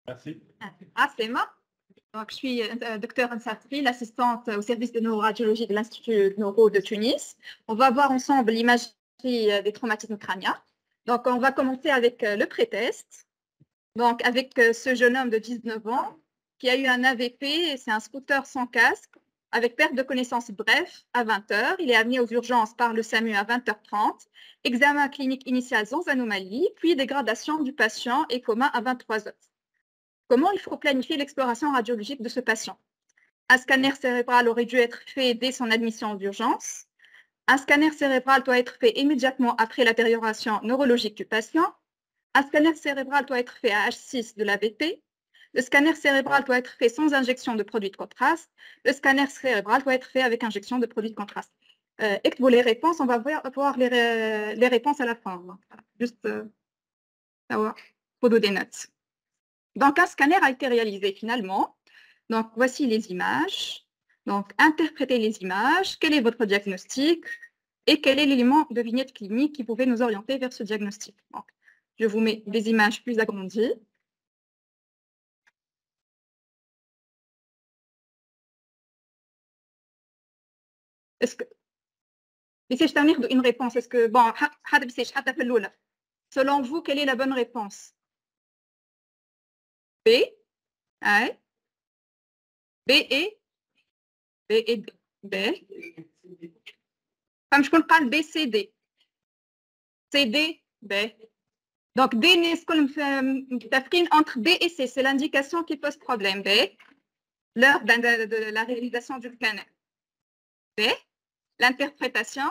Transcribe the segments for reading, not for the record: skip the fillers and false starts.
Merci. C'est moi. Donc, je suis docteur Ansatri, l'assistante au service de neuroradiologie de l'Institut Neuro de Tunis. On va voir ensemble l'imagerie des traumatismes crâniens. Donc, on va commencer avec le pré-test. Donc, avec ce jeune homme de 19 ans qui a eu un AVP, c'est un scooter sans casque, avec perte de connaissance bref à 20 h. Il est amené aux urgences par le SAMU à 20 h 30. Examen clinique initial sans anomalie, puis dégradation du patient et coma à 23 h. Comment il faut planifier l'exploration radiologique de ce patient? Un scanner cérébral aurait dû être fait dès son admission aux urgences. Un scanner cérébral doit être fait immédiatement après la détérioration neurologique du patient. Un scanner cérébral doit être fait à H6 de l'AVP. Le scanner cérébral doit être fait sans injection de produit de contraste. Le scanner cérébral doit être fait avec injection de produit de contraste. Écoutez les réponses, on va voir les réponses à la fin. Juste savoir, photo des notes. Donc, un scanner a été réalisé finalement. Donc, voici les images. Donc, interprétez les images. Quel est votre diagnostic? Et quel est l'élément de vignette clinique qui pouvait nous orienter vers ce diagnostic? Donc, je vous mets des images plus agrandies. Est-ce que... Laissez-je terminer une réponse. Est-ce que... Bon, selon vous, quelle est la bonne réponse? B. A. B et B et B. B. Comme je parle B, C, D. C, D, B. Donc, D n'est entre B et C. C'est l'indication qui pose problème. B. L'heure de la réalisation du scanner. B. L'interprétation.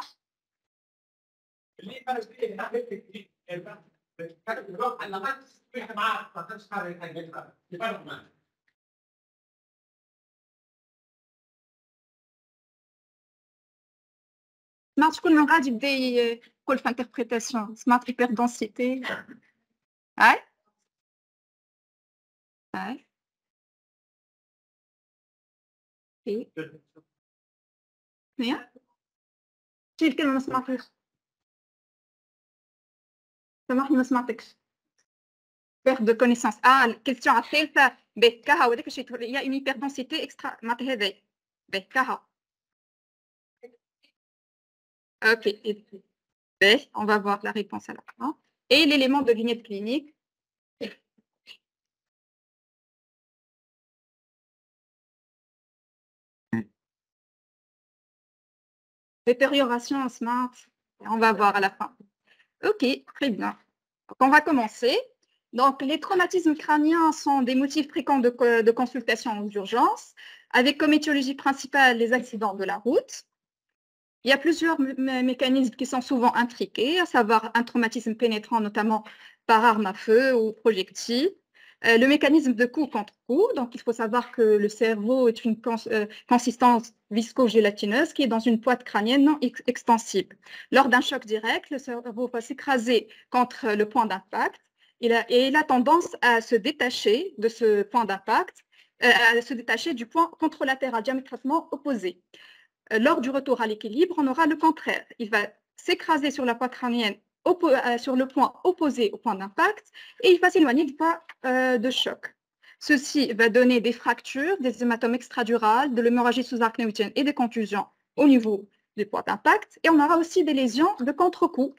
سمعت شكون من غادي يبدا يقول في انتربريتاسيون سمعت هايبردنسيتي هاي هاي هي شي الكلمة ما سمعتكش سامحني ما سمعتكش perte de connaissance الكيستيون الثالثة كها وهذاك الشيء il y a une hyperdensité extra معناتها هذايا كها Ok, on va voir la réponse à la fin. Et l'élément de vignette clinique. Détérioration smart, on va voir à la fin. Ok, très bien. Donc, on va commencer. Donc, les traumatismes crâniens sont des motifs fréquents de consultation aux urgences, avec comme étiologie principale les accidents de la route. Il y a plusieurs mécanismes qui sont souvent intriqués, à savoir un traumatisme pénétrant notamment par arme à feu ou projectile. Le mécanisme de coup contre coup, donc il faut savoir que le cerveau est une consistance visco-gélatineuse qui est dans une pointe crânienne non extensible. Lors d'un choc direct, le cerveau va s'écraser contre le point d'impact et il a tendance à se détacher de ce point d'impact, à se détacher du point contralatéral diamétralement opposé. Lors du retour à l'équilibre, on aura le contraire. Il va s'écraser sur la pointe crânienne sur le point opposé au point d'impact et il va s'éloigner du point de choc. Ceci va donner des fractures, des hématomes extradurales, de l'hémorragie sous-arachnoïdienne et des contusions au niveau du point d'impact. Et on aura aussi des lésions de contre-coup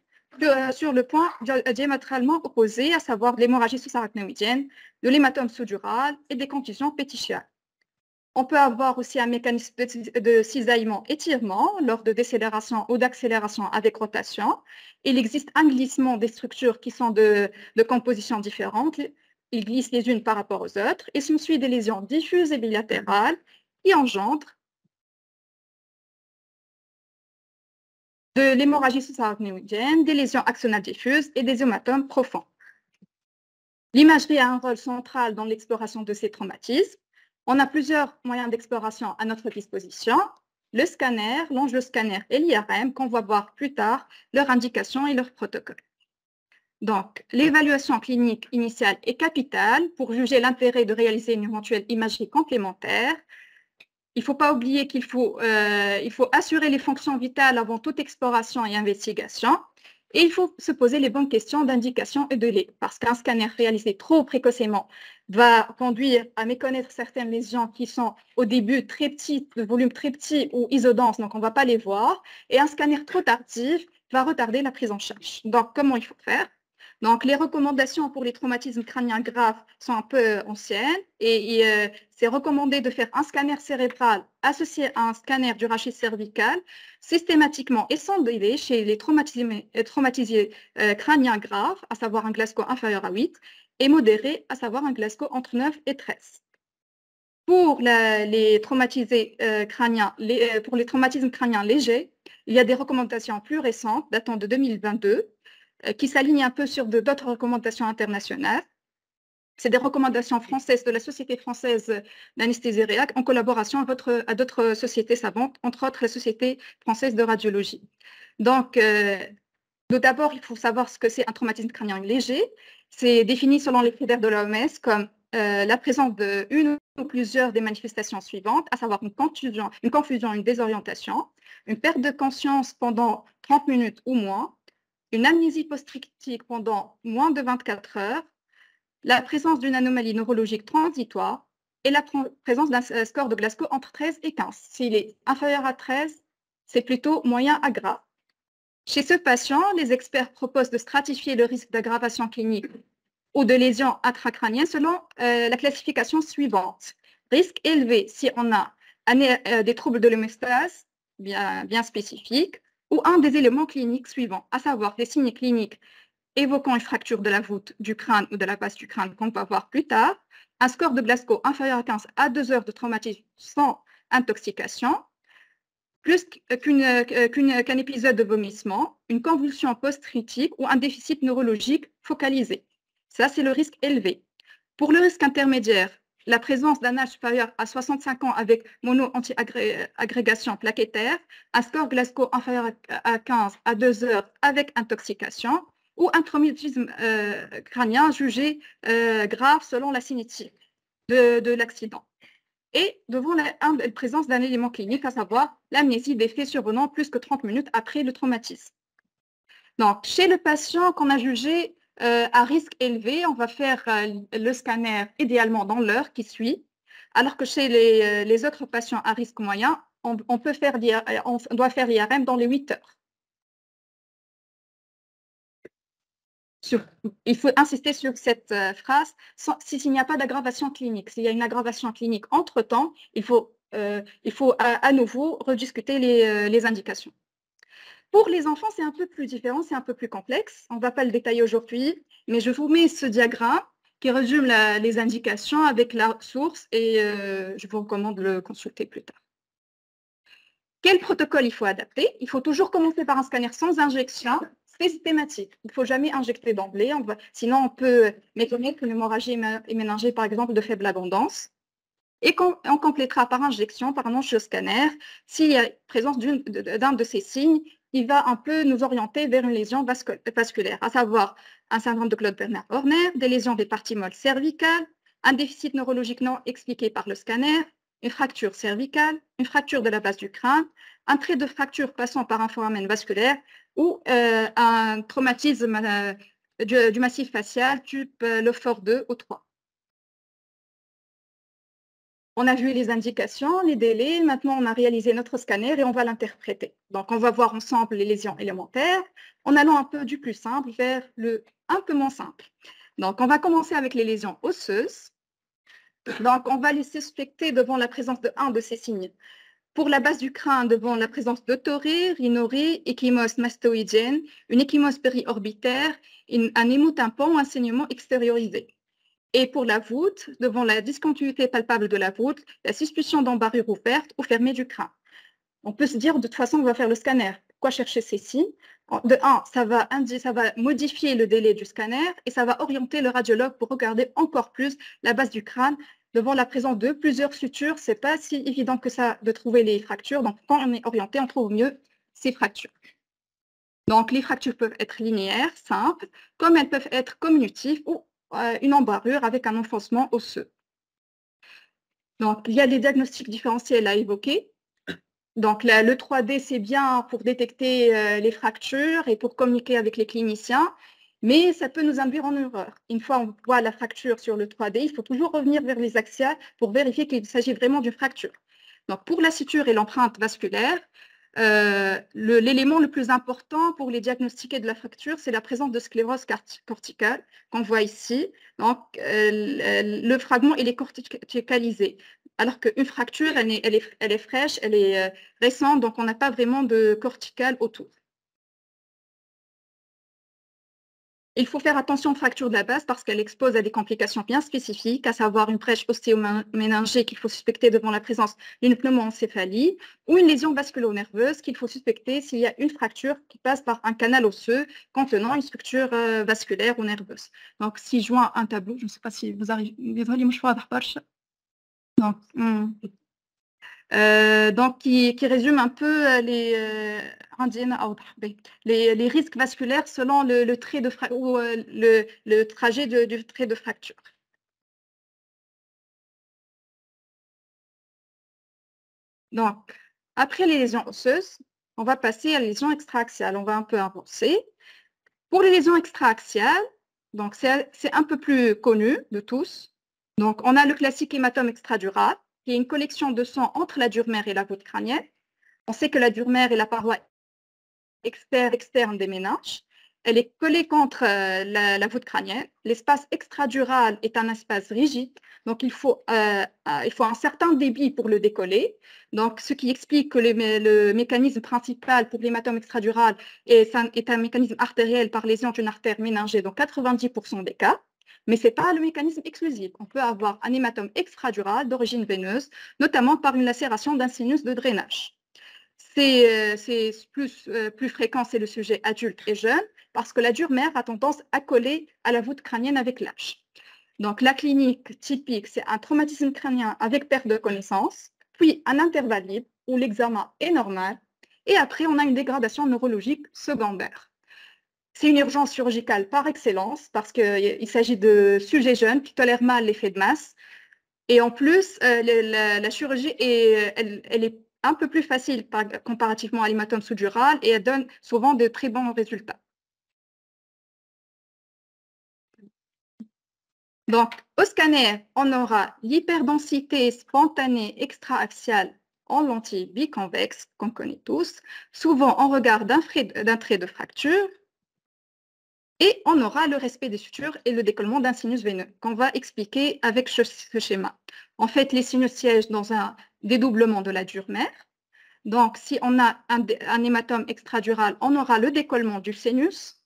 sur le point diamétralement opposé, à savoir de l'hémorragie sous-arachnoïdienne, de l'hématome sous-dural et des contusions pétichiales. On peut avoir aussi un mécanisme de cisaillement-étirement lors de décélération ou d'accélération avec rotation. Il existe un glissement des structures qui sont de composition différente. Ils glissent les unes par rapport aux autres. Et s'ensuit des lésions diffuses et bilatérales qui engendrent de l'hémorragie sous-arachnoïdienne, des lésions axonales diffuses et des hématomes profonds. L'imagerie a un rôle central dans l'exploration de ces traumatismes. On a plusieurs moyens d'exploration à notre disposition. Le scanner, l'angioscanner et l'IRM, qu'on va voir plus tard, leurs indications et leurs protocoles. Donc, l'évaluation clinique initiale est capitale pour juger l'intérêt de réaliser une éventuelle imagerie complémentaire. Il ne faut pas oublier qu'il faut assurer les fonctions vitales avant toute exploration et investigation. Et il faut se poser les bonnes questions d'indication et de délai, parce qu'un scanner réalisé trop précocement va conduire à méconnaître certaines lésions qui sont au début très petites, de volume très petit ou isodenses, donc on ne va pas les voir. Et un scanner trop tardif va retarder la prise en charge. Donc, comment il faut faire? Donc, les recommandations pour les traumatismes crâniens graves sont un peu anciennes et c'est recommandé de faire un scanner cérébral associé à un scanner du rachis cervical systématiquement et sans délai chez les traumatisés crâniens graves, à savoir un Glasgow inférieur à 8, et modéré, à savoir un Glasgow entre 9 et 13. Pour les traumatisés crâniens, pour les traumatismes crâniens légers, il y a des recommandations plus récentes datant de 2022 qui s'alignent un peu sur d'autres recommandations internationales. C'est des recommandations françaises de la Société française d'anesthésie réac en collaboration à d'autres sociétés savantes, entre autres la Société française de radiologie. Donc, tout d'abord, il faut savoir ce que c'est un traumatisme crânien léger. C'est défini selon les critères de l'OMS comme la présence d'une ou plusieurs des manifestations suivantes, à savoir une confusion, une désorientation, une perte de conscience pendant 30 minutes ou moins, une amnésie post-traumatique pendant moins de 24 heures, la présence d'une anomalie neurologique transitoire et la présence d'un score de Glasgow entre 13 et 15. S'il est inférieur à 13, c'est plutôt moyen à grave. Chez ce patient, les experts proposent de stratifier le risque d'aggravation clinique ou de lésion intracrânienne selon la classification suivante. Risque élevé si on a des troubles de l'homéostase bien spécifiques ou un des éléments cliniques suivants, à savoir les signes cliniques évoquant une fracture de la voûte du crâne ou de la base du crâne qu'on va voir plus tard, un score de Glasgow inférieur à 15 à 2 heures de traumatisme sans intoxication, plus qu'un épisode de vomissement, une convulsion post-critique ou un déficit neurologique focalisé. Ça, c'est le risque élevé. Pour le risque intermédiaire, la présence d'un âge supérieur à 65 ans avec mono-anti-agrégation plaquettaire, un score Glasgow inférieur à 15 à 2 heures avec intoxication, ou un traumatisme crânien jugé grave selon la cinétique de l'accident. Et devant la présence d'un élément clinique, à savoir l'amnésie des faits survenant plus que 30 minutes après le traumatisme. Donc, chez le patient qu'on a jugé à risque élevé, on va faire le scanner idéalement dans l'heure qui suit, alors que chez les autres patients à risque moyen, on doit faire l'IRM dans les 8 heures. Il faut insister sur cette phrase, s'il n'y a pas d'aggravation clinique. S'il y a une aggravation clinique entre-temps, il faut à nouveau rediscuter les indications. Pour les enfants, c'est un peu plus différent, c'est un peu plus complexe. On ne va pas le détailler aujourd'hui, mais je vous mets ce diagramme qui résume les indications avec la source et je vous recommande de le consulter plus tard. Quel protocole il faut adapter? Il faut toujours commencer par un scanner sans injection, systématique. Il ne faut jamais injecter d'emblée, sinon on peut méconnaître qu'une hémorragie est méningée, par exemple, de faible abondance. Et on complétera par injection, par un angioscanner. S'il y a présence d'un de ces signes, il va un peu nous orienter vers une lésion vasculaire, à savoir un syndrome de Claude-Bernard-Horner, des lésions des parties molles cervicales, un déficit neurologique non expliqué par le scanner, une fracture cervicale, une fracture de la base du crâne, un trait de fracture passant par un foramen vasculaire ou un traumatisme du massif facial type Lefort 2 ou 3. On a vu les indications, les délais. Maintenant, on a réalisé notre scanner et on va l'interpréter. Donc, on va voir ensemble les lésions élémentaires en allant un peu du plus simple vers le un peu moins simple. Donc, on va commencer avec les lésions osseuses. Donc, on va les suspecter devant la présence de un de ces signes. Pour la base du crâne, devant la présence de torée, rhinorrhée, échymose mastoïdienne, une échymose périorbitaire, un hémotympan ou un saignement extériorisé. Et pour la voûte, devant la discontinuité palpable de la voûte, la suspicion d'embarrure ouverte ou fermée du crâne. On peut se dire, de toute façon, on va faire le scanner. Pourquoi chercher ces signes? De un, ça va modifier le délai du scanner et ça va orienter le radiologue pour regarder encore plus la base du crâne devant la présence de plusieurs sutures. Ce n'est pas si évident que ça de trouver les fractures. Donc, quand on est orienté, on trouve mieux ces fractures. Donc, les fractures peuvent être linéaires, simples, comme elles peuvent être comminutives ou une embarrure avec un enfoncement osseux. Donc, il y a des diagnostics différentiels à évoquer. Donc, le 3D, c'est bien pour détecter les fractures et pour communiquer avec les cliniciens, mais ça peut nous induire en erreur. Une fois on voit la fracture sur le 3D, il faut toujours revenir vers les axiales pour vérifier qu'il s'agit vraiment d'une fracture. Donc, pour la suture et l'empreinte vasculaire, l'élément le plus important pour les diagnostiquer de la fracture, c'est la présence de sclérose corticale qu'on voit ici. Donc, le fragment, il est corticalisé, alors qu'une fracture, elle est fraîche, elle est récente, donc on n'a pas vraiment de cortical autour. Il faut faire attention aux fractures de la base parce qu'elle expose à des complications bien spécifiques, à savoir une brèche ostéoméningée qu'il faut suspecter devant la présence d'une pneumoencéphalie ou une lésion vasculo-nerveuse qu'il faut suspecter s'il y a une fracture qui passe par un canal osseux contenant une structure vasculaire ou nerveuse. Donc, si je vois un tableau, je ne sais pas si vous arrivez, donc qui résume un peu les risques vasculaires selon le trait de ou le trajet du trait de fracture. Donc, après les lésions osseuses, on va passer à les lésions extra-axiales. On va un peu avancer. Pour les lésions extra-axiales, donc c'est un peu plus connu de tous. Donc, on a le classique hématome extradural, qui est une collection de sang entre la dure mère et la voûte crânienne. On sait que la dure mère est la paroi externe des méninges. Elle est collée contre la voûte crânienne. L'espace extradural est un espace rigide, donc il faut un certain débit pour le décoller. Donc, ce qui explique que le mécanisme principal pour l'hématome extradural est un mécanisme artériel par lésion d'une artère méningée dans 90% des cas. Mais ce n'est pas le mécanisme exclusif. On peut avoir un hématome extradural d'origine veineuse, notamment par une lacération d'un sinus de drainage. C'est plus fréquent, c'est le sujet adulte et jeune, parce que la dure mère a tendance à coller à la voûte crânienne avec l'âge. Donc, la clinique typique, c'est un traumatisme crânien avec perte de connaissance, puis un intervalle libre où l'examen est normal, et après, on a une dégradation neurologique secondaire. C'est une urgence chirurgicale par excellence, parce qu'il s'agit de sujets jeunes qui tolèrent mal l'effet de masse, et en plus, la chirurgie, elle est un peu plus facile comparativement à l'hématome sous-dural et elle donne souvent de très bons résultats. Donc, au scanner, on aura l'hyperdensité spontanée extra-axiale en lentille biconvexe, qu'on connaît tous. Souvent, on regarde d'un trait de fracture. Et on aura le respect des sutures et le décollement d'un sinus veineux qu'on va expliquer avec ce schéma. En fait, les sinus siègent dans un dédoublement de la dure mère. Donc, si on a un hématome extradural, on aura le décollement du sinus.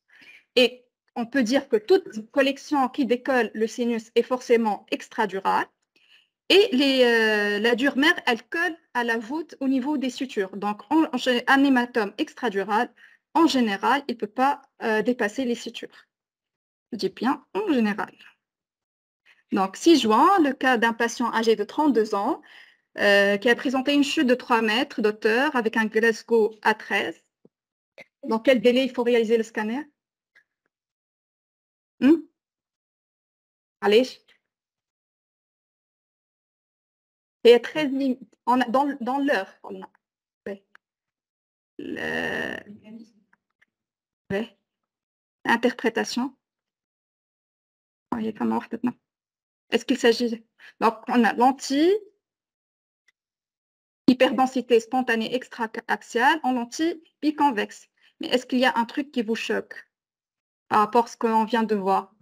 Et on peut dire que toute collection qui décolle le sinus est forcément extradurale. Et la dure mère, elle colle à la voûte au niveau des sutures. Donc, un hématome extradural, en général, il ne peut pas dépasser les sutures. Je dis bien en général. Donc, 6 juin, le cas d'un patient âgé de 32 ans qui a présenté une chute de 3 mètres d'auteur avec un Glasgow A13. Dans quel délai il faut réaliser le scanner? Allez. Et 13 minutes. Dans l'heure, on a. Ouais. Ouais. Interprétation. Est-ce qu'il s'agit... Donc, on a lentille, hyperdensité spontanée extra-axiale en lentille biconvexe. Mais est-ce qu'il y a un truc qui vous choque par rapport à ce qu'on vient de voir?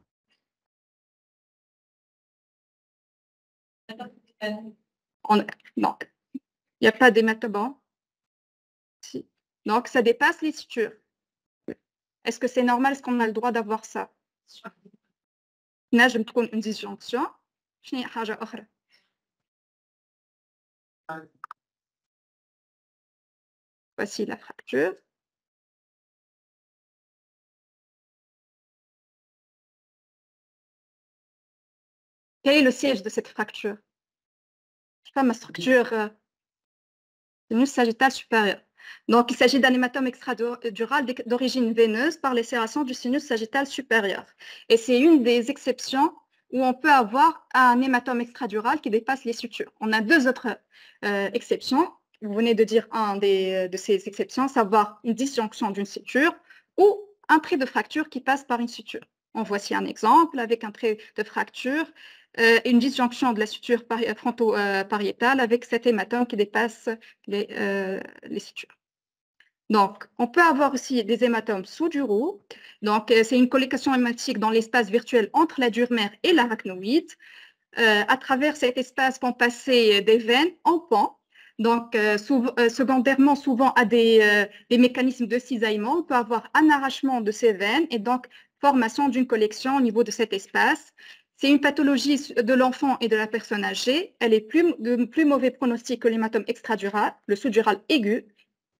Non, il n'y a pas d'hématome. Si. Donc, ça dépasse les sutures. Est-ce que c'est normal? Est-ce qu'on a le droit d'avoir ça? نجم تكون une disjonction. شنو هي حاجة أخرى؟ Voici la fracture. Quel est le siège de cette fracture? Je sais pas, ma structure sinus sagittal supérieur. Donc, il s'agit d'un hématome extradural d'origine veineuse par l'esserration du sinus sagittal supérieur. Et c'est une des exceptions où on peut avoir un hématome extradural qui dépasse les sutures. On a deux autres exceptions. vous venez de dire un de ces exceptions, savoir une disjonction d'une suture ou un trait de fracture qui passe par une suture. En voici un exemple avec un trait de fracture et une disjonction de la suture fronto-pariétale avec cet hématome qui dépasse les sutures. Donc, on peut avoir aussi des hématomes sous-duraux. Donc, c'est une colocation hématique dans l'espace virtuel entre la dure mère et l'arachnoïde. À travers cet espace vont passer des veines en pan. Donc, secondairement, souvent à des mécanismes de cisaillement, on peut avoir un arrachement de ces veines et donc formation d'une collection au niveau de cet espace. C'est une pathologie de l'enfant et de la personne âgée. Elle est de plus mauvais pronostic que l'hématome extradural, le sous-dural aigu.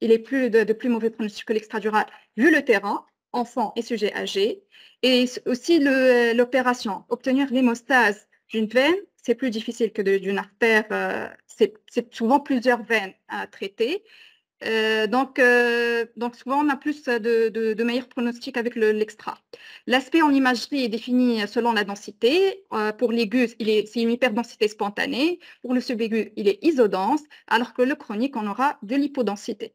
Il est de plus mauvais pronostic que l'extradural vu le terrain, enfant et sujet âgé. Et aussi l'opération, obtenir l'hémostase d'une veine, c'est plus difficile que d'une artère. C'est souvent plusieurs veines à traiter. Donc, souvent, on a plus de meilleurs pronostics avec l'extra. L'aspect en imagerie est défini selon la densité. Pour l'aigu, c'est une hyperdensité spontanée. Pour le subaigu, il est isodense, alors que le chronique, on aura de l'hypodensité.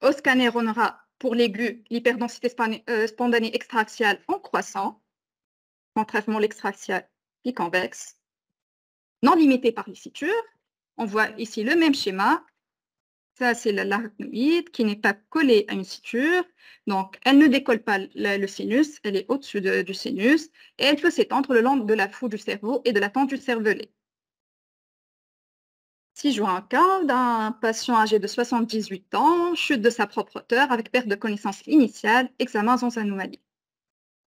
Au scanner, on aura pour l'aigu l'hyperdensité spontanée extra-axiale en croissant, contrairement à l'extra-axiale qui est convexe, non limitée par les sutures. On voit ici le même schéma. Ça, c'est l'arachnoïde qui n'est pas collée à une suture. Donc, elle ne décolle pas le sinus, elle est au-dessus du sinus et elle peut s'étendre le long de la foue du cerveau et de la tente du cervelet. Si je vois un cas d'un patient âgé de 78 ans, chute de sa propre hauteur avec perte de connaissance initiale, examen sans anomalie.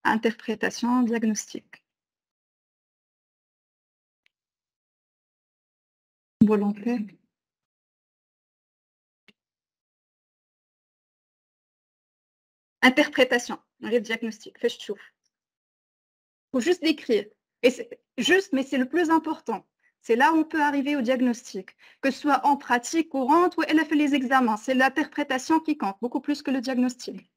Interprétation, diagnostic. Volontaire. Interprétation, le diagnostic, fais chauffe. Il faut juste l'écrire. Et c'est juste, mais c'est le plus important. C'est là où on peut arriver au diagnostic, que ce soit en pratique courante ou elle a fait les examens. C'est l'interprétation qui compte, beaucoup plus que le diagnostic.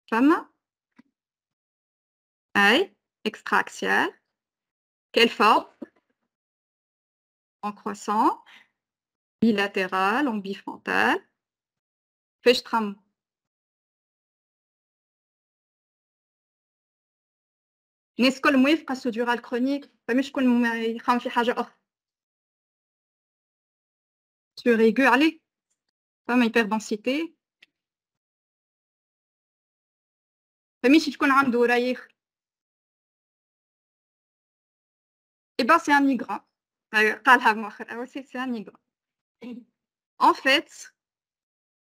Femme, aïe, extra-axiale. Quelle forme? En croissant, bilatéral, en bifrontal. فاش تخمم؟ الناس الكل موافقة السودورال كرونيك، فماش شكون يخمم في حاجة أخرى. سور ايغو عليه، فما هايبردنسيتي، فماش تكون عنده رايخ. Et ben c'est un migrant. C'est un migrant. En fait,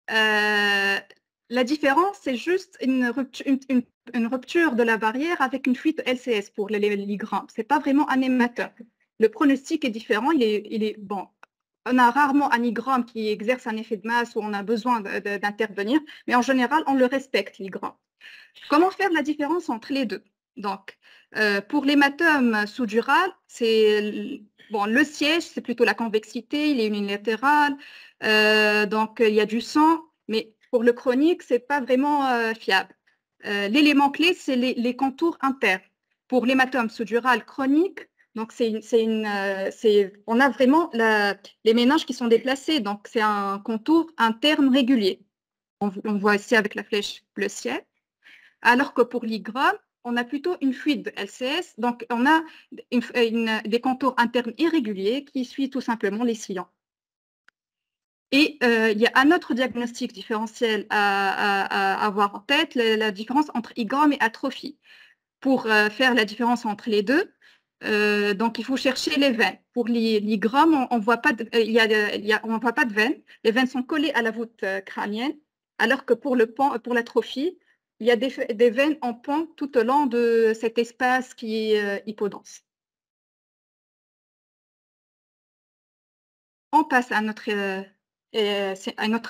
la différence, c'est juste une rupture de la barrière avec une fuite LCS pour les migrants. Ce n'est pas vraiment un hématome. Le pronostic est différent. Il est bon. On a rarement un migramme qui exerce un effet de masse où on a besoin d'intervenir, mais en général, on le respecte, l'hygramme. Comment faire la différence entre les deux? Donc, pour l'hématome sous-dural, bon, le siège, c'est plutôt la convexité, il est unilatéral, donc il y a du sang, mais pour le chronique, ce n'est pas vraiment fiable. L'élément clé, c'est les contours internes. Pour l'hématome sous-dural chronique, donc on a vraiment les méninges qui sont déplacés, donc c'est un contour interne régulier. On voit ici avec la flèche bleu ciel. Alors que pour l'hygramme, on a plutôt une fuite de LCS, donc on a des contours internes irréguliers qui suivent tout simplement les sillons. Et il y a un autre diagnostic différentiel à avoir en tête, la différence entre hygramme et atrophie. Pour faire la différence entre les deux, donc il faut chercher les veines. Pour l'hygramme, on ne voit pas de veines. Les veines sont collées à la voûte crânienne, alors que pour l'atrophie, il y a des veines en pan tout au long de cet espace qui est hypodense. On passe à notre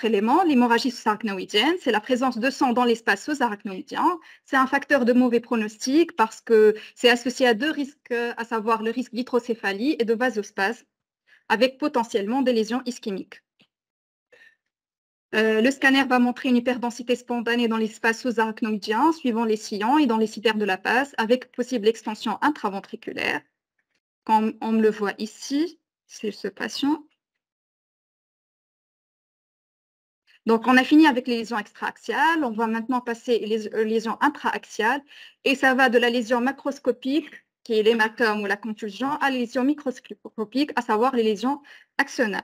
élément, l'hémorragie sous-arachnoïdienne. C'est la présence de sang dans l'espace sous-arachnoïdien. C'est un facteur de mauvais pronostic parce que c'est associé à deux risques, à savoir le risque d'hydrocéphalie et de vasospasme, avec potentiellement des lésions ischémiques. Le scanner va montrer une hyperdensité spontanée dans l'espace sous-arachnoïdien, suivant les sillons et dans les ciliaires de la passe, avec possible extension intraventriculaire. Comme on le voit ici, c'est ce patient. Donc, on a fini avec les lésions extra-axiales. On va maintenant passer les lésions intra-axiales. Et ça va de la lésion macroscopique, qui est l'hématome ou la contusion, à la lésion microscopique, à savoir les lésions axonales.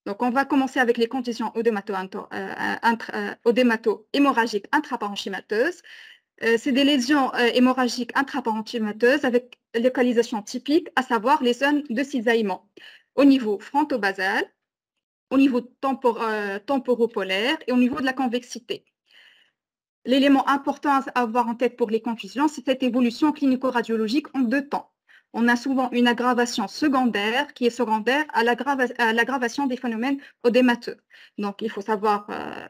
Donc, on va commencer avec les contusions odémato-hémorragiques intraparenchymateuses. C'est des lésions hémorragiques intraparenchymateuses avec localisation typique, à savoir les zones de cisaillement au niveau fronto-basal, au niveau temporopolaire et au niveau de la convexité. L'élément important à avoir en tête pour les contusions, c'est cette évolution clinico-radiologique en 2 temps. On a souvent une aggravation secondaire qui est secondaire à l'aggravation des phénomènes odémateux. Donc, il faut savoir bien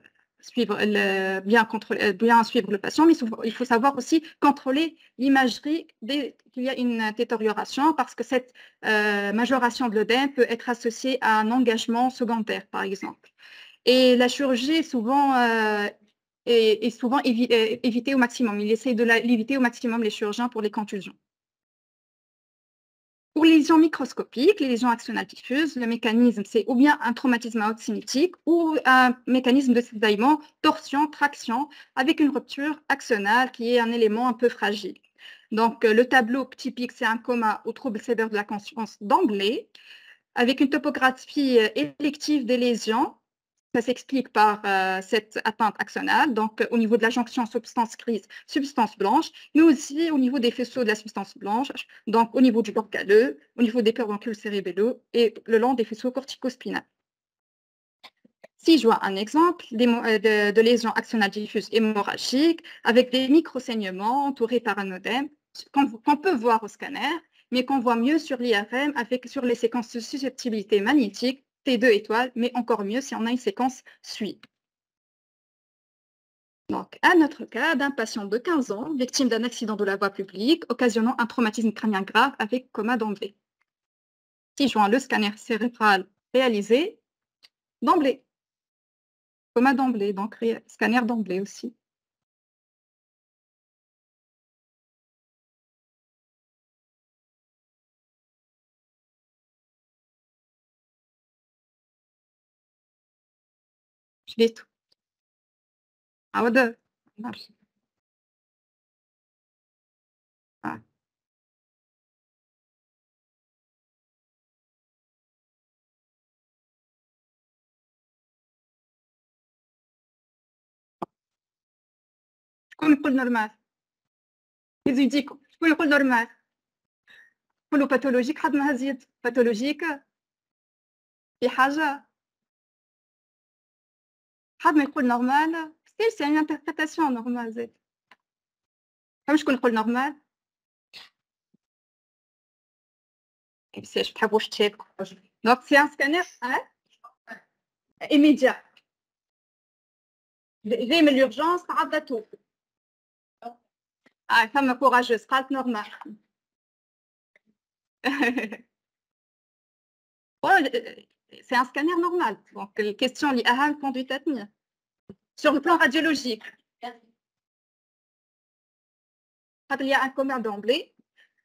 suivre le patient, mais il faut savoir aussi contrôler l'imagerie dès qu'il y a une détérioration, parce que cette majoration de l'œdème peut être associée à un engagement secondaire, par exemple. Et la chirurgie est souvent évitée au maximum. Ils essayent de l'éviter au maximum, les chirurgiens, pour les contusions. Pour les lésions microscopiques, les lésions axonales diffuses, le mécanisme, c'est ou bien un traumatisme aorte-cinétique ou un mécanisme de cisaillement, torsion, traction, avec une rupture axonale qui est un élément un peu fragile. Donc, le tableau typique, c'est un coma ou trouble sévère de la conscience d'emblée, avec une topographie élective des lésions. Ça s'explique par cette atteinte axonale, donc au niveau de la jonction substance grise, substance blanche, mais aussi au niveau des faisceaux de la substance blanche, donc au niveau du corps calleux, au niveau des pédoncules cérébelleux et le long des faisceaux corticospinaux. Si je vois un exemple de lésions axonales diffuses hémorragiques avec des micro-saignements entourés par un œdème qu'on peut voir au scanner, mais qu'on voit mieux sur l'IRM sur les séquences de susceptibilité magnétique T2 étoiles, mais encore mieux si on a une séquence SUI. Donc, à notre cas d'un patient de 15 ans, victime d'un accident de la voie publique, occasionnant un traumatisme crânien grave avec coma d'emblée. Si je vois le scanner cérébral réalisé, d'emblée. Coma d'emblée, donc scanner d'emblée aussi. Je l'ai tout. عوض معرفش. شكون يقول نورمال؟ يزيديكم شكون يقول نورمال؟ يقولوا باثولوجيك، حد ما زيد باثولوجيك في حاجة، حد ما يقول نورمال سي ان انتربريتاسيون نورمال زيد. فهم شكون يقول نورمال؟ تحبوا تشيكوا. دونك سي ان سكانير immédiat. جاي من l'urgence عضته. فما كوراجوس قالت نورمال. C'est un scanner normal. Donc, les questions liées à la conduite à tenir. Sur le plan radiologique, quand il y a un coma d'emblée,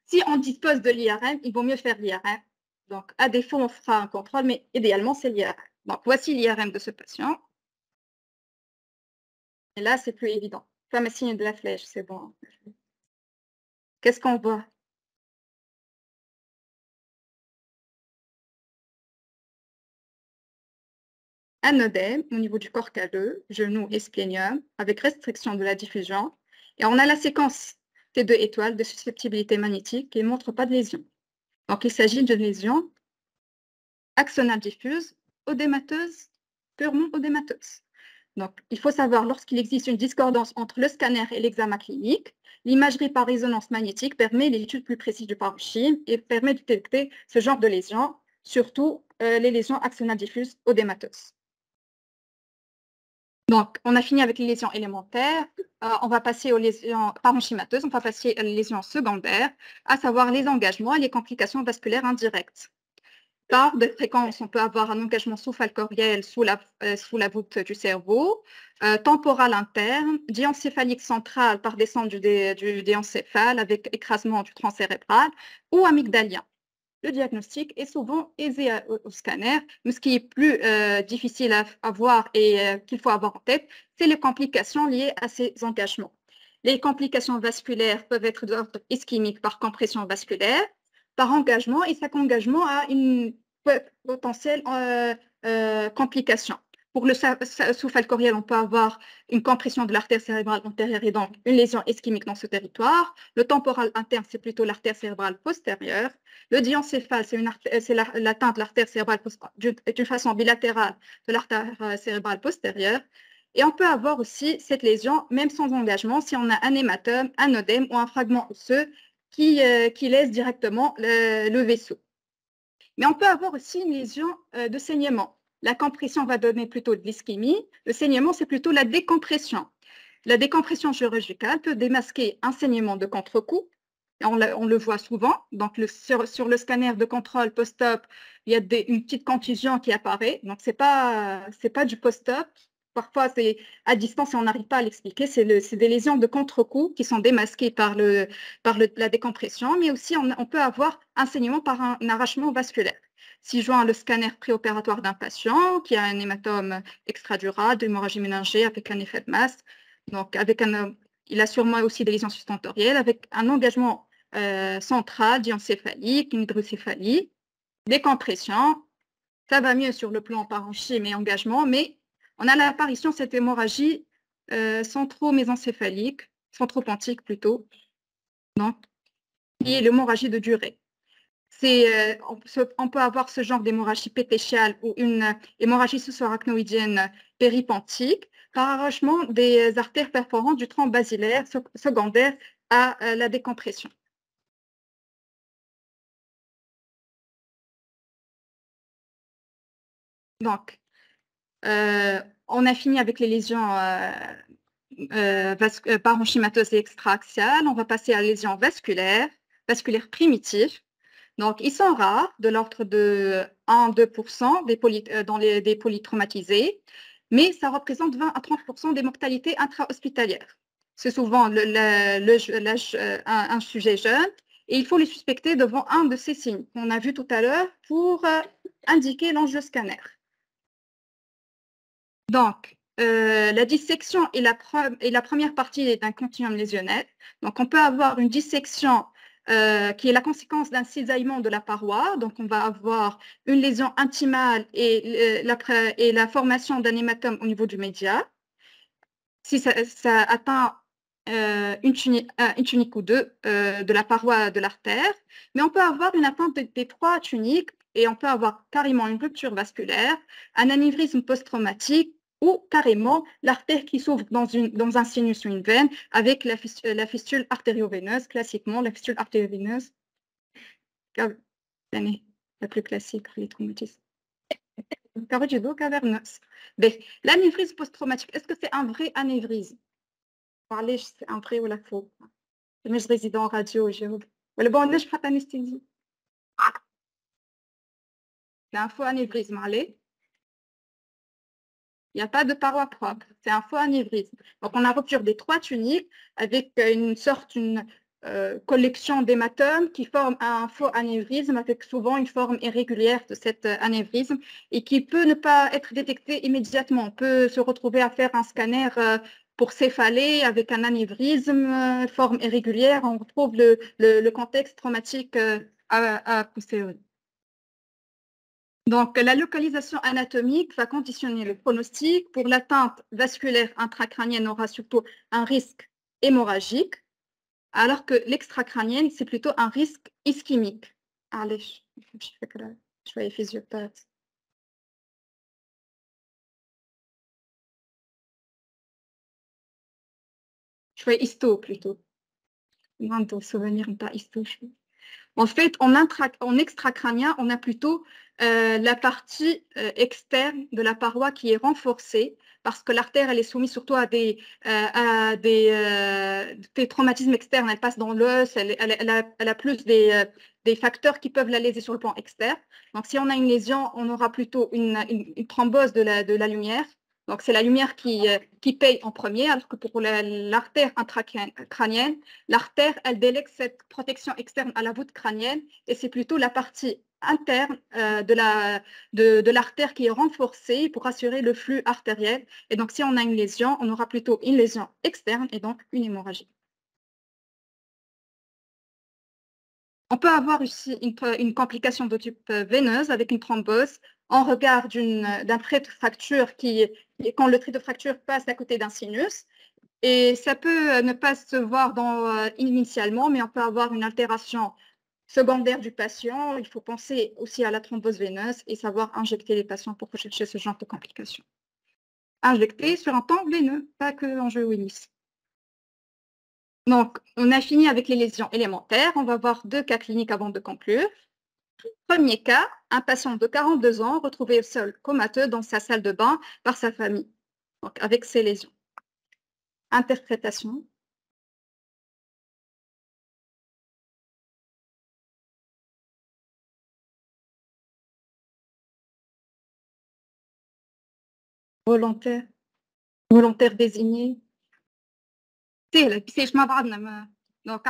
si on dispose de l'IRM, il vaut mieux faire l'IRM. Donc, à défaut, on fera un contrôle, mais idéalement, c'est l'IRM. Donc, voici l'IRM de ce patient. Et là, c'est plus évident. Comme le signe de la flèche, c'est bon. Qu'est-ce qu'on voit? Un œdème au niveau du corps calleux, genou et splénium, avec restriction de la diffusion. Et on a la séquence T2 étoiles de susceptibilité magnétique qui ne montre pas de lésion. Donc, il s'agit de lésions axonales diffuses, odémateuses, purement odémateuses. Donc, il faut savoir, lorsqu'il existe une discordance entre le scanner et l'examen clinique, l'imagerie par résonance magnétique permet l'étude plus précise du parenchyme et permet de détecter ce genre de lésions, surtout les lésions axonales diffuses odémateuses. Donc, on a fini avec les lésions élémentaires. On va passer aux lésions parenchymateuses, on va passer aux lésions secondaires, à savoir les engagements et les complications vasculaires indirectes. Par de fréquence, on peut avoir un engagement sous-falcoriel sous la voûte du cerveau, temporal interne, diencéphalique central par descente du déencéphale avec écrasement du tronc cérébral ou amygdalien. Le diagnostic est souvent aisé au scanner, mais ce qui est plus difficile à voir et qu'il faut avoir en tête, c'est les complications liées à ces engagements. Les complications vasculaires peuvent être d'ordre ischémique par compression vasculaire, par engagement, et chaque engagement a une potentielle complication. Pour le sous-falcoriel, on peut avoir une compression de l'artère cérébrale antérieure et donc une lésion ischémique dans ce territoire. Le temporal interne, c'est plutôt l'artère cérébrale postérieure. Le diencéphale, c'est l'atteinte de l'artère cérébrale d'une façon bilatérale de l'artère cérébrale postérieure. Et on peut avoir aussi cette lésion, même sans engagement, si on a un hématome, un œdème ou un fragment osseux qui laisse directement le vaisseau. Mais on peut avoir aussi une lésion de saignement. La compression va donner plutôt de l'ischémie. Le saignement, c'est plutôt la décompression. La décompression chirurgicale peut démasquer un saignement de contre-coup. On le voit souvent. Donc, sur le scanner de contrôle post-op, il y a une petite contusion qui apparaît. Donc, ce n'est pas du post-op. Parfois, c'est à distance et on n'arrive pas à l'expliquer. C'est des lésions de contre-coup qui sont démasquées par la décompression, mais aussi on peut avoir un saignement par un arrachement vasculaire. Si joint le scanner préopératoire d'un patient qui a un hématome extradural, d'hémorragie méningée avec un effet de masse, donc il a sûrement aussi des lésions sustentorielles avec un engagement central, diencéphalique, une hydrocéphalie, décompression. Ça va mieux sur le plan parenchyme et engagement, mais on a l'apparition de cette hémorragie centro-mésencéphalique, centropontique plutôt, donc, qui est l'hémorragie de durée. On peut avoir ce genre d'hémorragie pétéchiale ou une hémorragie sous-arachnoïdienne péripontique par arrachement des artères perforantes du tronc basilaire secondaire à la décompression. Donc, on a fini avec les lésions parenchymateuses et extra-axiales. On va passer à la lésion vasculaire primitives. Donc, ils sont rares, de l'ordre de 1-2% des polytraumatisés, mais ça représente 20 à 30% des mortalités intra-hospitalières. C'est souvent un sujet jeune, et il faut les suspecter devant un de ces signes qu'on a vu tout à l'heure pour indiquer l'angioscanner scanner. Donc, la dissection est la première partie d'un continuum lésionnel. Donc, on peut avoir une dissection qui est la conséquence d'un cisaillement de la paroi. Donc, on va avoir une lésion intimale et la formation d'un hématome au niveau du média. Si ça atteint une tunique ou deux de la paroi de l'artère, mais on peut avoir une atteinte des trois tuniques et on peut avoir carrément une rupture vasculaire, un anévrisme post-traumatique ou carrément l'artère qui s'ouvre dans un sinus ou une veine avec la fistule artério-veineuse, classiquement la fistule artério-veineuse, la plus classique, les traumatismes. Caverneuse. L'anévrisme post-traumatique, est-ce que c'est un vrai anévrisme? Parler, c'est un vrai ou la faux? Mais je réside en radio, le bon, je fais anesthésie. C'est un faux anévrisme, allez. Il n'y a pas de paroi propre, c'est un faux anévrisme. Donc, on a rupture des trois tuniques avec une collection d'hématomes qui forment un faux anévrisme avec souvent une forme irrégulière de cet anévrisme et qui peut ne pas être détecté immédiatement. On peut se retrouver à faire un scanner pour céphalée avec un anévrisme, forme irrégulière. On retrouve le contexte traumatique à posteriori. Donc, la localisation anatomique va conditionner le pronostic. Pour l'atteinte vasculaire intracrânienne, on aura surtout un risque hémorragique, alors que l'extracrânienne, c'est plutôt un risque ischémique. Allez, je vais physiopathe. Je vais histo plutôt. Non, de souvenir, pas histo. En fait, en extracrânien, on a plutôt la partie externe de la paroi qui est renforcée parce que l'artère, elle est soumise surtout à des traumatismes externes. Elle passe dans l'os, elle a plus des facteurs qui peuvent la léser sur le plan externe. Donc, si on a une lésion, on aura plutôt une thrombose de la lumière. Donc, c'est la lumière qui paye en premier, alors que pour l'artère intracrânienne, l'artère, elle délègue cette protection externe à la voûte crânienne et c'est plutôt la partie interne de l'artère qui est renforcée pour assurer le flux artériel. Et donc, si on a une lésion, on aura plutôt une lésion externe et donc une hémorragie. On peut avoir aussi une complication de type veineuse avec une thrombose en regard d'un trait de fracture quand le trait de fracture passe à côté d'un sinus. Et ça peut ne pas se voir initialement, mais on peut avoir une altération secondaire du patient. Il faut penser aussi à la thrombose veineuse et savoir injecter les patients pour rechercher ce genre de complications. Injecter sur un temps veineux, pas que en jeu Willis. Donc, on a fini avec les lésions élémentaires. On va voir 2 cas cliniques avant de conclure. Premier cas, un patient de 42 ans retrouvé au sol comateux dans sa salle de bain par sa famille, donc avec ses lésions. Interprétation. Volontaire. Volontaire désigné. C'est donc,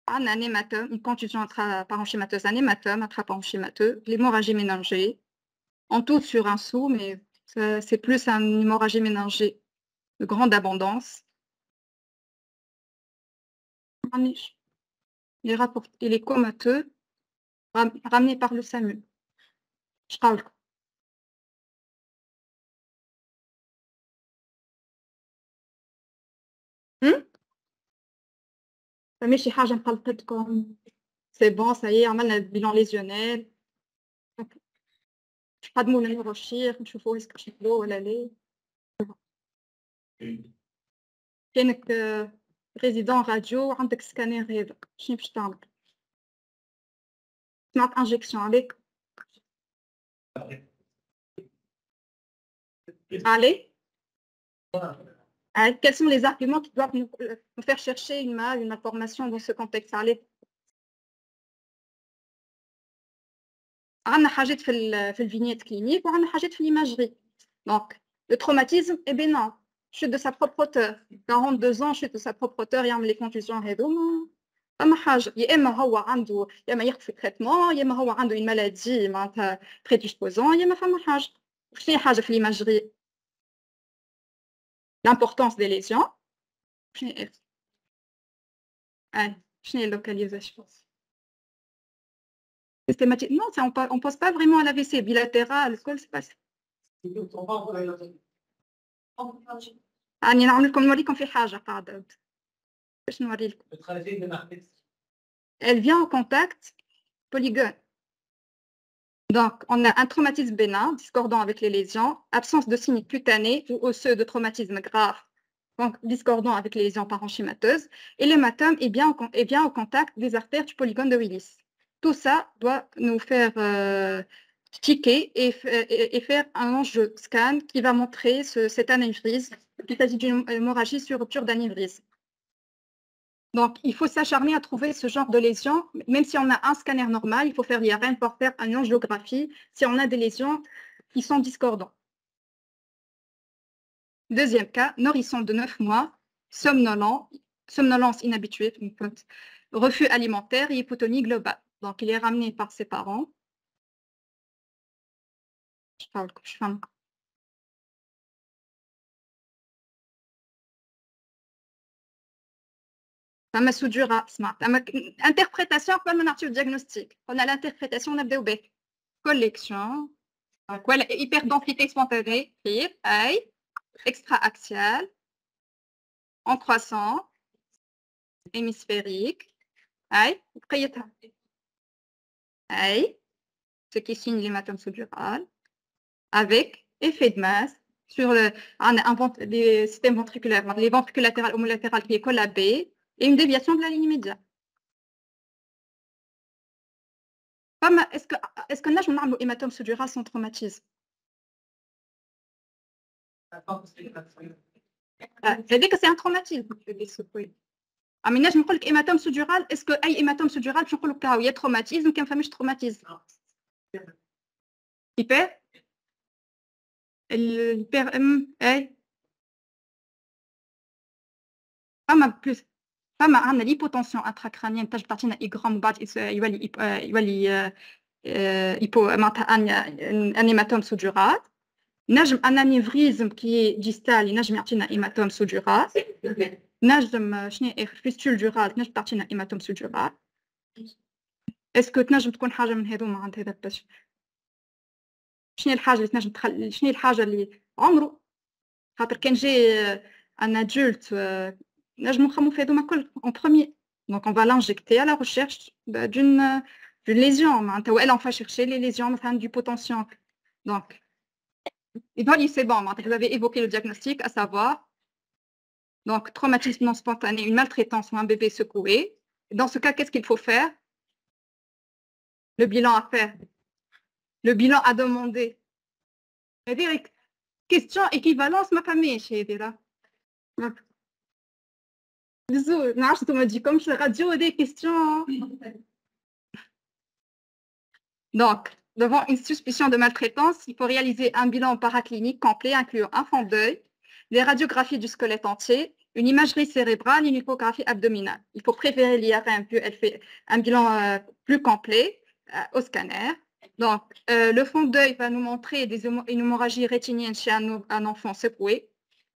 un hématome, une contusion parenchémateuse, un hématome intraparenchémateux, l'hémorragie méningée, en tout sur un sou, mais c'est plus une hémorragie méningée de grande abondance. Il est comateux, ramené par le SAMU. ماشي حاجة مقلقتكم. C'est bon, ça y est, عملنا البيلان ليزيونيل. نقدموا للنيوروشير نشوفوا اسكو شكلو ولا لا. كانك ريزيدون راديو وعندك سكانير هذا شنو باش تعمل؟ سمعت انجكسيون عليك؟ Allez. Quels sont les arguments qui doivent nous faire chercher une information dans ce contexte? Allez. عندنا حاجات في الفينيت كلينيك وعندنا حاجات في l'imagerie. Donc, le traumatisme est bénin. Chute de sa propre hauteur. 42 ans, chute de sa propre hauteur, يعمل les contusions هذوما. فما حاجة يا إما هو عنده يا إما ياخذ في التريتمون يا إما هو عنده une maladie معناتها prédisposant يا إما فما حاجة. شنو هي حاجة في l'imagerie؟ L'importance des lésions. شنو هي اللوكاليزاسيون؟ Systématiquement, on ne pense pas vraiment à l'AVC bilatéral. C'est pas. أنا نعمل لكم نوريكم في حاجة قاعدة. باش نوري لكم. Elle vient en contact polygone. Donc, on a un traumatisme bénin, discordant avec les lésions, absence de signes cutanés ou osseux de traumatisme grave, donc discordant avec les lésions parenchymateuses, et l'hématome est bien au contact des artères du polygone de Willis. Tout ça doit nous faire tiquer et faire un enjeu scan qui va montrer cette anévrisme. Il s'agit d'une hémorragie sur rupture d'anévrisme. Donc, il faut s'acharner à trouver ce genre de lésions. Même si on a un scanner normal, il faut faire l'IRM pour faire une angiographie si on a des lésions qui sont discordantes. Deuxième cas, nourrisson de 9 mois, somnolence inhabituée, refus alimentaire et hypotonie globale. Donc, il est ramené par ses parents. Je parle comme je fais. فما سودجورا اسمع interprétation قبل ما نعطيو diagnostic. On a l'interprétation نبداو به collection voilà hyperdensité spontanée أي extra-axial en croissant hémisphérique أي بقيتها أي ce qui signe l'hématome sous-dural avec effet de masse sur les systèmes ventriculaires, les ventricules latérales homolatérales qui est collabé et une déviation de la ligne médiane. Est-ce que nous avons un hématome sous-dural sans traumatisme? هذاك سي ان تروماتيزم اما نجم نقول لك هيماتوم سودورال اسكو اي هيماتوم سودورال باش نقول لك راهو يا تروماتيزم كان فماش تروماتيزم hyper البير ام اي فما بلوس فما عندنا ليبوتنسيون انتراكرانيان تجي تعطينا ايغرام وبعد يولي يبو معناتها ان هيماتوم سودورال نجم ان انيفريزم كي ديستال ينجم يعطينا هيماتوم سودورال نجم شنو اخر فيستول دورال نجم تعطينا هيماتوم سودورال اسكو تنجم تكون حاجه من هذوما معناتها هذا باش شنو الحاجه اللي تنجم تخلي شنو الحاجه اللي عمره خاطر كان جاي ان ادولت نجم نخمو في هذوما كل اون بروميير دونك اون فا لانجيكتي على ريشيرش دون ليزيون معناتها والا اون فا شيرشي لي ليزيون مثلا دو بوتنسيون دونك c'est bon, vous avez évoqué le diagnostic, à savoir donc traumatisme non spontané, une maltraitance ou un bébé secoué. Dans ce cas, qu'est-ce qu'il faut faire? Le bilan à faire. Le bilan à demander. C'est-à-dire, question équivalence, ma famille, chez Edera. Désolé, non, je te me dis comme je radio des questions. Donc, devant une suspicion de maltraitance, il faut réaliser un bilan paraclinique complet incluant un fond d'œil, des radiographies du squelette entier, une imagerie cérébrale et une échographie abdominale. Il faut préférer l'IRM, elle fait un bilan plus complet au scanner. Donc, le fond d'œil va nous montrer une hémorragie rétinienne chez un enfant secoué.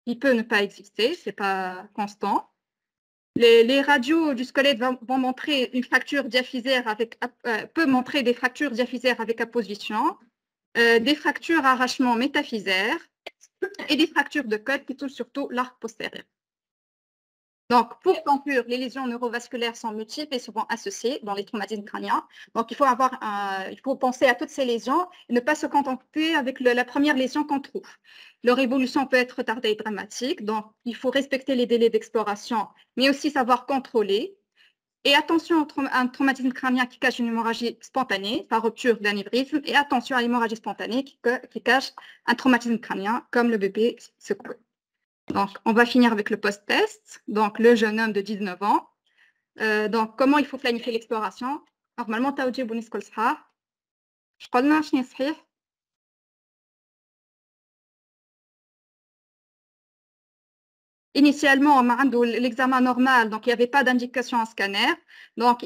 Il peut ne pas exister, ce n'est pas constant. Les radios du squelette vont montrer une fracture diaphysaire peut montrer des fractures diaphysaires avec apposition, des fractures arrachement métaphysaire et des fractures de côte qui touchent surtout l'arc postérieur. Donc, pour conclure, les lésions neurovasculaires sont multiples et souvent associées dans les traumatismes crâniens. Donc, il faut penser à toutes ces lésions et ne pas se contenter avec la première lésion qu'on trouve. Leur évolution peut être retardée et dramatique. Donc, il faut respecter les délais d'exploration, mais aussi savoir contrôler. Et attention à un traumatisme crânien qui cache une hémorragie spontanée par rupture d'anévrisme et attention à l'hémorragie spontanée qui cache un traumatisme crânien comme le bébé secoué. Donc, on va finir avec le post-test. Donc, le jeune homme de 19 ans. Donc, comment il faut planifier l'exploration? Normalement, tu as dit bonus kolsha. Je connais un chien sahih. Initialement, on a l'examen normal, donc il n'y avait pas d'indication en scanner. Donc,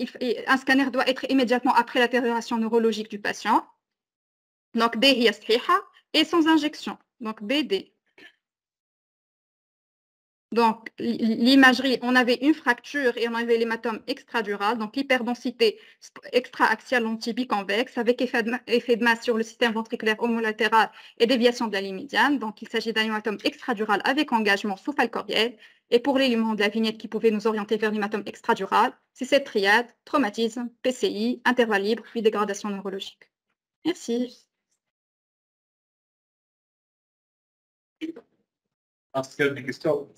un scanner doit être immédiatement après la détérioration neurologique du patient. Donc, B et sans injection. Donc, BD. Donc, l'imagerie, on avait une fracture et on avait l'hématome extradural, donc l'hyperdensité extra-axiale long-tibie convexe avec effet de masse sur le système ventriculaire homolatéral et déviation de la ligne médiane. Donc, il s'agit d'un hématome extradural avec engagement sous-falcoriel. Et pour l'élément de la vignette qui pouvait nous orienter vers l'hématome extradural, c'est cette triade, traumatisme, PCI, intervalle libre, puis dégradation neurologique. Merci. Ask des questions.